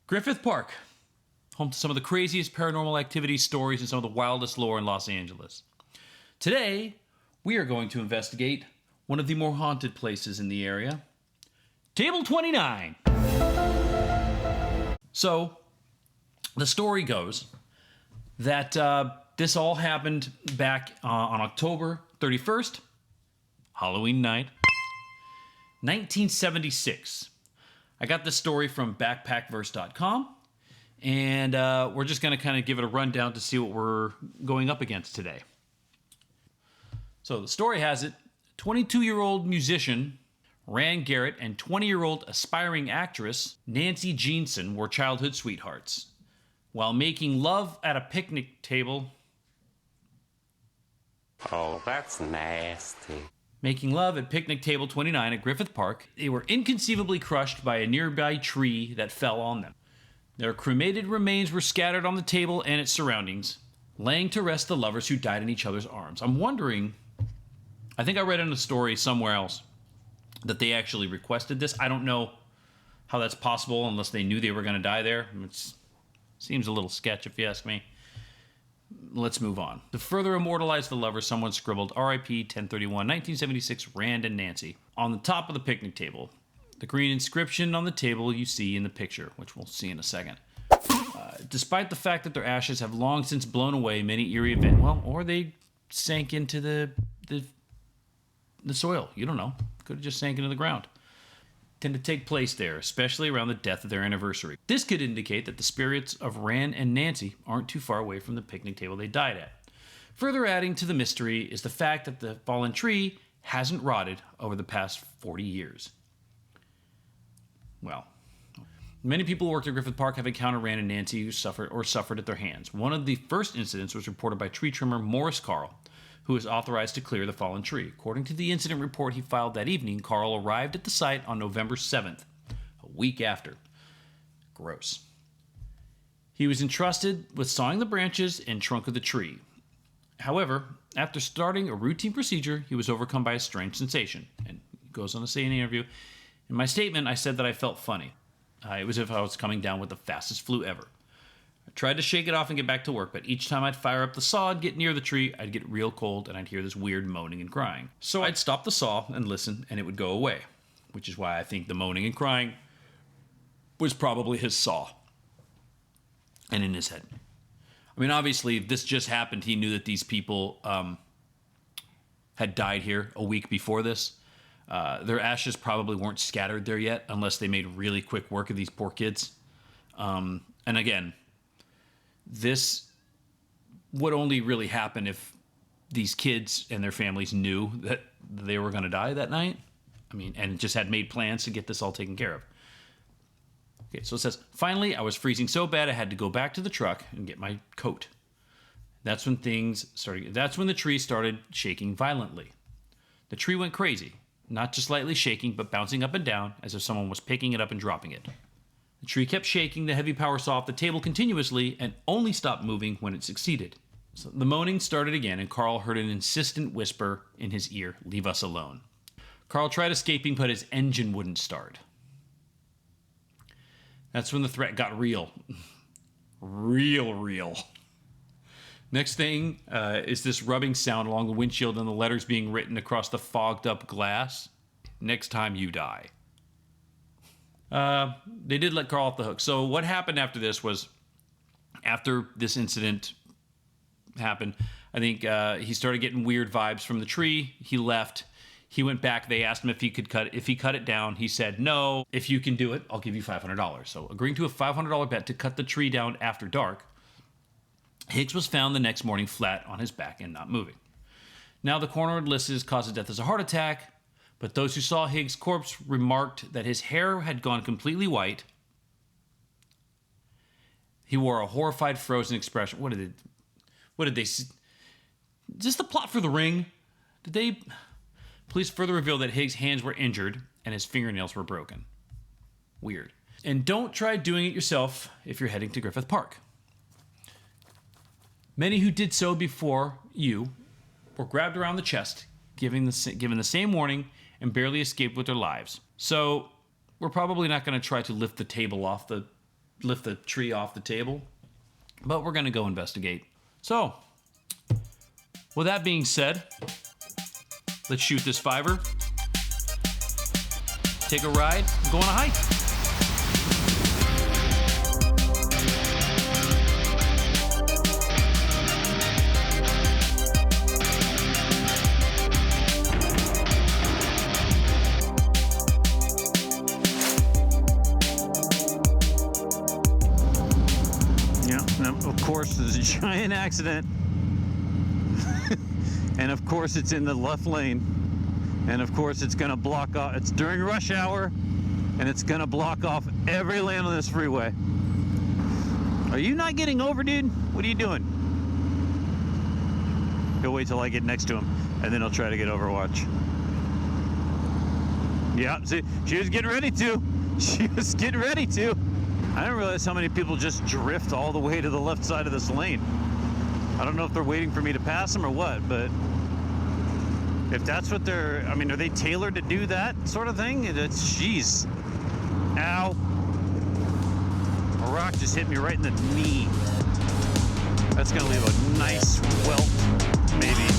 Griffith Park, home to some of the craziest paranormal activity stories and some of the wildest lore in Los Angeles. Today, we are going to investigate one of the more haunted places in the area, Table 29. So, the story goes that this all happened back on October 31st, Halloween night, 1976. I got this story from backpackverse.com, and we're just going to kind of give it a rundown to see what we're going up against today. So the story has it, 22-year-old musician Rand Garrett and 20-year-old aspiring actress Nancy Jeanson were childhood sweethearts. While making love at a picnic table... Oh, that's nasty. Making love at picnic table 29 at Griffith Park, they were inconceivably crushed by a nearby tree that fell on them. Their cremated remains were scattered on the table and its surroundings, laying to rest the lovers who died in each other's arms. I'm wondering, I think I read in a story somewhere else that they actually requested this. I don't know how that's possible unless they knew they were going to die there. It seems a little sketch if you ask me. Let's move on. To further immortalize the lovers, someone scribbled R.I.P. 1031, 1976, Rand and Nancy on the top of the picnic table. The green inscription on the table you see in the picture, which we'll see in a second. Despite the fact that their ashes have long since blown away many eerie events, or they sank into the soil. You don't know. Could have just sank into the ground. Tend to take place there, especially around the death of their anniversary. This could indicate that the spirits of Rand and Nancy aren't too far away from the picnic table they died at. Further adding to the mystery is the fact that the fallen tree hasn't rotted over the past 40 years. Well, many people who worked at Griffith Park have encountered Rand and Nancy who suffered at their hands. One of the first incidents was reported by tree trimmer Morris Carl, who was authorized to clear the fallen tree. According to the incident report he filed that evening, Carl arrived at the site on November 7th, a week after. Gross. He was entrusted with sawing the branches and trunk of the tree. However, after starting a routine procedure, he was overcome by a strange sensation. And he goes on to say in the interview, "In my statement, I said that I felt funny. It was as if I was coming down with the fastest flu ever. I tried to shake it off and get back to work, but each time I'd fire up the saw and get near the tree, I'd get real cold and I'd hear this weird moaning and crying. So I'd stop the saw and listen, and it would go away, which is why I think the moaning and crying was probably his saw and in his head." I mean, obviously, if this just happened, he knew that these people had died here a week before this. Their ashes probably weren't scattered there yet, unless they made really quick work of these poor kids. And again, this would only really happen if these kids and their families knew that they were going to die that night. I mean, and just had made plans to get this all taken care of. Okay, so it says, "Finally, I was freezing so bad I had to go back to the truck and get my coat. That's when the tree started shaking violently. The tree went crazy, not just lightly shaking, but bouncing up and down as if someone was picking it up and dropping it. The tree kept shaking the heavy power saw off the table continuously and only stopped moving when it succeeded. So the moaning started again, and Carl heard an insistent whisper in his ear, 'Leave us alone.' Carl tried escaping, but his engine wouldn't start. That's when the threat got real. Real. Next thing is this rubbing sound along the windshield and the letters being written across the fogged up glass. 'Next time you die.' They did let Carl off the hook. So what happened after this was, after this incident happened, I think he started getting weird vibes from the tree. He left. He went back. They asked him if he cut it down. He said, 'No, if you can do it, I'll give you $500. So agreeing to a $500 bet to cut the tree down after dark, Higgs was found the next morning flat on his back and not moving. Now the coroner listed his cause of death as a heart attack, but those who saw Higgs' corpse remarked that his hair had gone completely white. He wore a horrified, frozen expression. What did they? Is this the plot for The Ring? Police further revealed that Higgs' hands were injured and his fingernails were broken. Weird. And don't try doing it yourself if you're heading to Griffith Park. Many who did so before you were grabbed around the chest, given the same warning, and barely escaped with their lives. So we're probably not going to try to lift the table off the lift the tree off the table. But we're going to go investigate. So, with that being said, let's shoot this fiver, take a ride, and go on a hike. Of course, there's a giant accident. And of course, it's in the left lane. And of course, it's going to block off. It's during rush hour, and it's going to block off every lane on this freeway. Are you not getting over, dude? What are you doing? He'll wait till I get next to him, and then he'll try to get over. Watch. Yeah, see, she was getting ready to. She was getting ready to. I didn't realize how many people just drift all the way to the left side of this lane. I don't know if they're waiting for me to pass them or what, but if that's what they're, I mean, are they tailored to do that sort of thing? It's, jeez. Ow. A rock just hit me right in the knee. That's gonna leave a nice welt, maybe.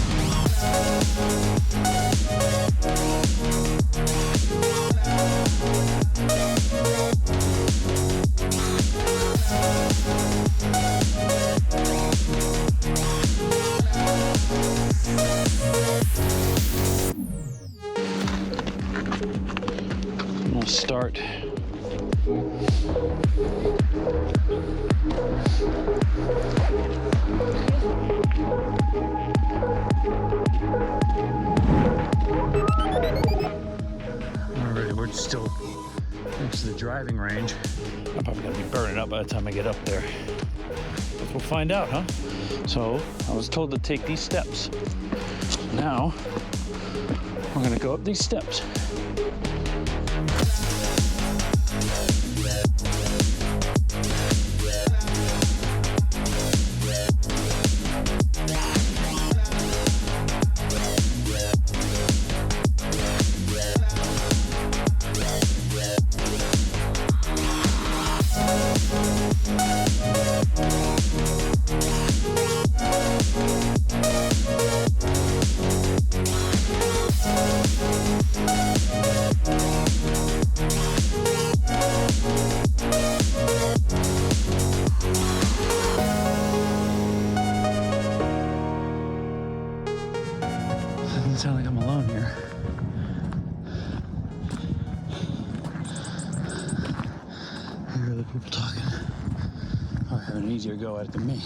We'll start. Alright, we're still next to the driving range. I'm probably gonna be burning up by the time I get up there. But we'll find out, huh? So I was told to take these steps. Now we're gonna go up these steps. Doesn't sound like I'm alone here. I hear other people talking. Or having an easier go at it than me.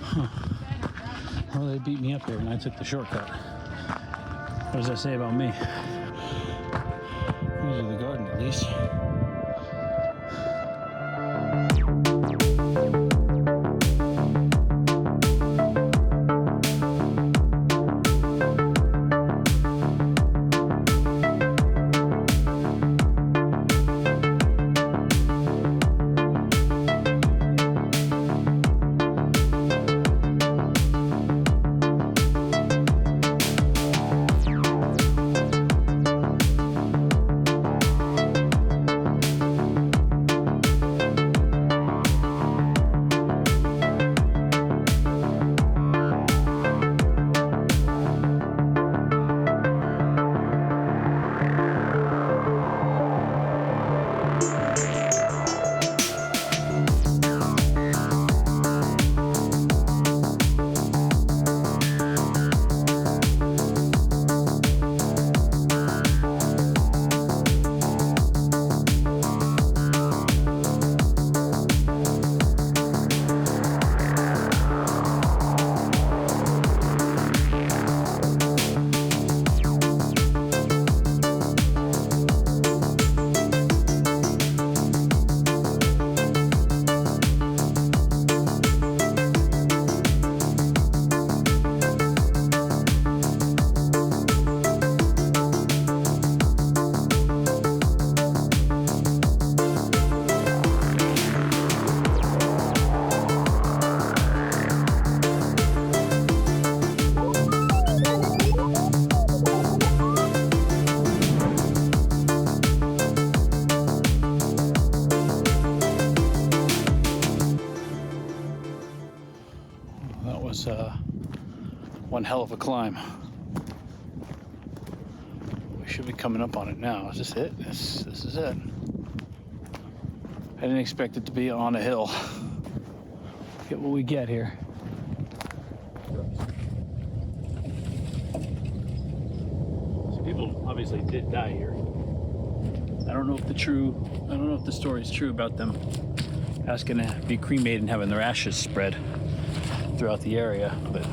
Huh. Well, they beat me up here and I took the shortcut. What does that say about me? These are the garden, at least. was one hell of a climb. We should be coming up on it now. Is this it? This is it. I didn't expect it to be on a hill. Get what we get here. So people obviously did die here. I don't know if the story is true about them asking to be cremated and having their ashes spread throughout the area, but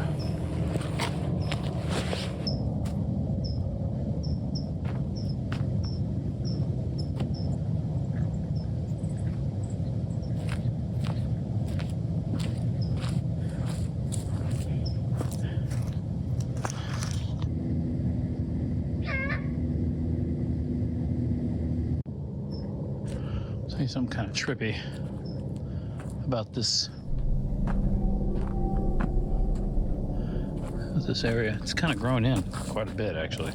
something kind of trippy about this area. It's kind of grown in quite a bit, actually.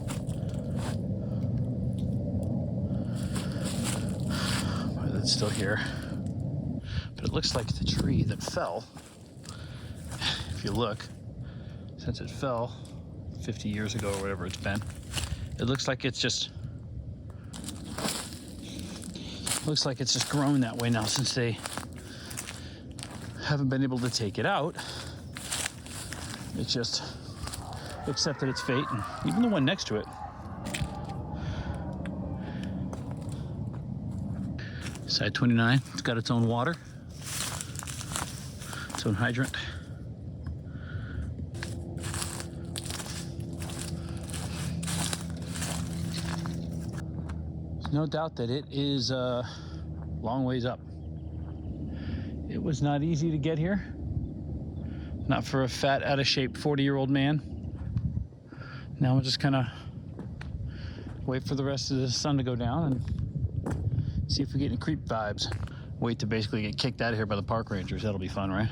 But it's still here. But it looks like the tree that fell, if you look, since it fell 50 years ago or whatever it's been, it looks like it's just grown that way now since they haven't been able to take it out. It's just accepted its fate, and even the one next to it. Side 29, it's got its own water, its own hydrant. There's no doubt that it is a long ways up. It was not easy to get here. Not for a fat, out of shape 40-year-old man. Now we'll just kind of wait for the rest of the sun to go down and see if we get any creep vibes. Wait to basically get kicked out of here by the park rangers. That'll be fun, right?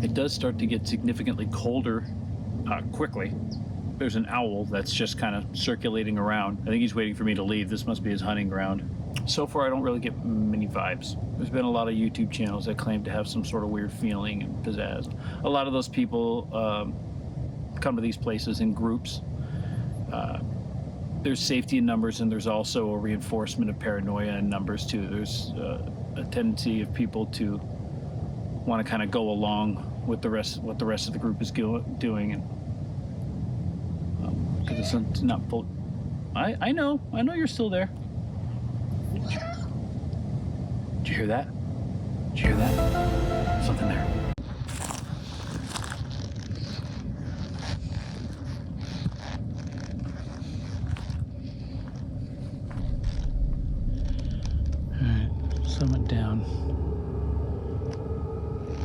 It does start to get significantly colder quickly. There's an owl that's just kind of circulating around. I think he's waiting for me to leave. This must be his hunting ground. So far, I don't really get many vibes. There's been a lot of YouTube channels that claim to have some sort of weird feeling and pizzazz. A lot of those people come to these places in groups. There's safety in numbers, and there's also a reinforcement of paranoia in numbers too. There's a tendency of people to want to kind of go along with what the rest of the group is doing, and because it's not full. I know you're still there. Did you hear that? Did you hear that? Something there. Alright, summit down.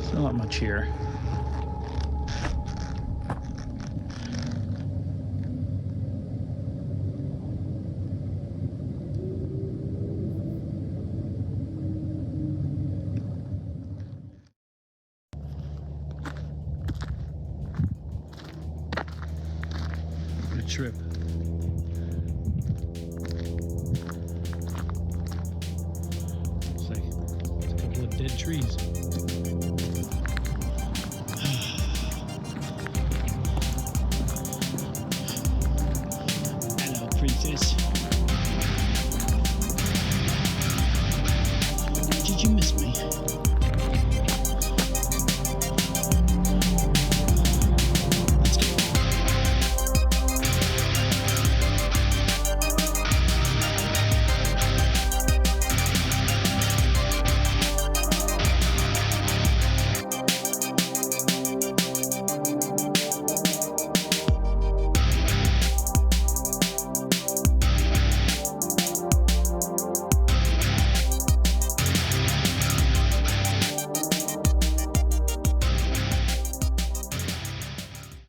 Still not much here. Trip. It's like a couple of dead trees. Hello, princess.